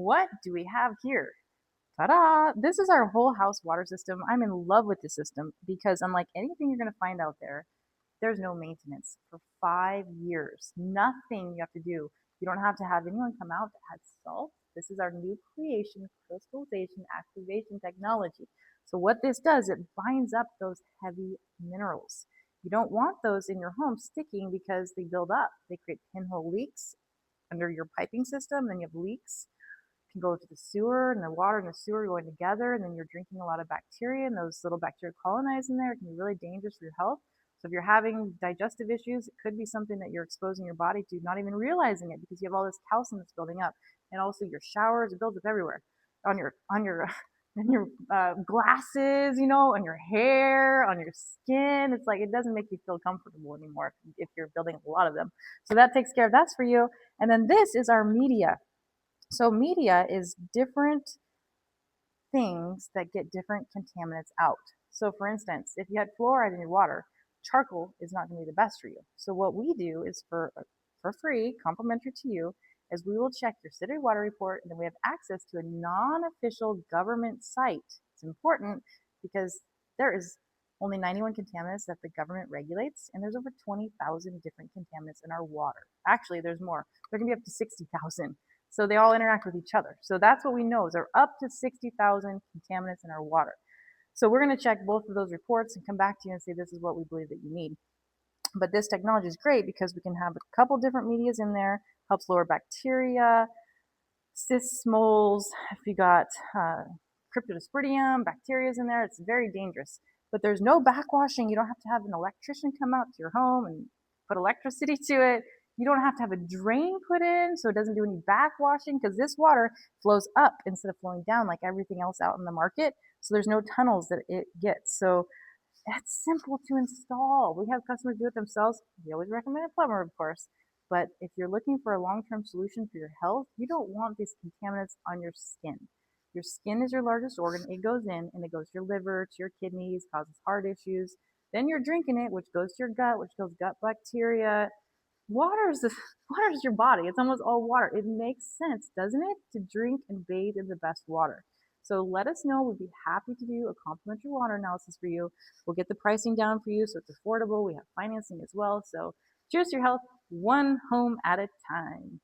what do we have here? Ta-da! This is our whole house water system. I'm in love with this system because unlike anything you're going to find out there, there's no maintenance for 5 years. Nothing you have to do. You don't have to have anyone come out to add salt. This is our new creation, crystallization activation technology. So what this does, it binds up those heavy minerals. You don't want those in your home sticking because they build up. They create pinhole leaks under your piping system. Then you have leaks can go to the sewer, and the water and the sewer going together, and then you're drinking a lot of bacteria, and those little bacteria colonize in there. It can be really dangerous for your health. So if you're having digestive issues, it could be something that you're exposing your body to, not even realizing it, because you have all this calcium that's building up, and also your showers, it builds up everywhere, on your on your glasses, on your hair, on your skin. It's like it doesn't make you feel comfortable anymore if you're building up a lot of them. So that takes care of that's for you. And then this is our media. So media is different things that get different contaminants out. So for instance, if you had fluoride in your water, charcoal is not going to be the best for you. So what we do is for free, complimentary to you, is we will check your city water report, and then we have access to a non-official government site. It's important because there is only 91 contaminants that the government regulates, and there's over 20,000 different contaminants in our water. Actually, there's more. There can be up to 60,000. So they all interact with each other. So that's what we know is there are up to 60,000 contaminants in our water. So we're going to check both of those reports and come back to you and say this is what we believe that you need. But this technology is great because we can have a couple different medias in there, helps lower bacteria, cysts, moles. If you got cryptosporidium, bacteria's in there, it's very dangerous. But there's no backwashing. You don't have to have an electrician come out to your home and put electricity to it. You don't have to have a drain put in, so it doesn't do any backwashing because this water flows up instead of flowing down like everything else out in the market. So there's no tunnels that it gets. So it's simple to install. We have customers do it themselves. We always recommend a plumber, of course. But if you're looking for a long-term solution for your health, you don't want these contaminants on your skin. Your skin is your largest organ. It goes in and it goes to your liver, to your kidneys, causes heart issues. Then you're drinking it, which goes to your gut, which kills gut bacteria. Water is water is your body. It's almost all water. It makes sense, doesn't it, to drink and bathe in the best water. So let us know. We'd be happy to do a complimentary water analysis for you. We'll get the pricing down for you so it's affordable. We have financing as well. So cheers to your health, one home at a time.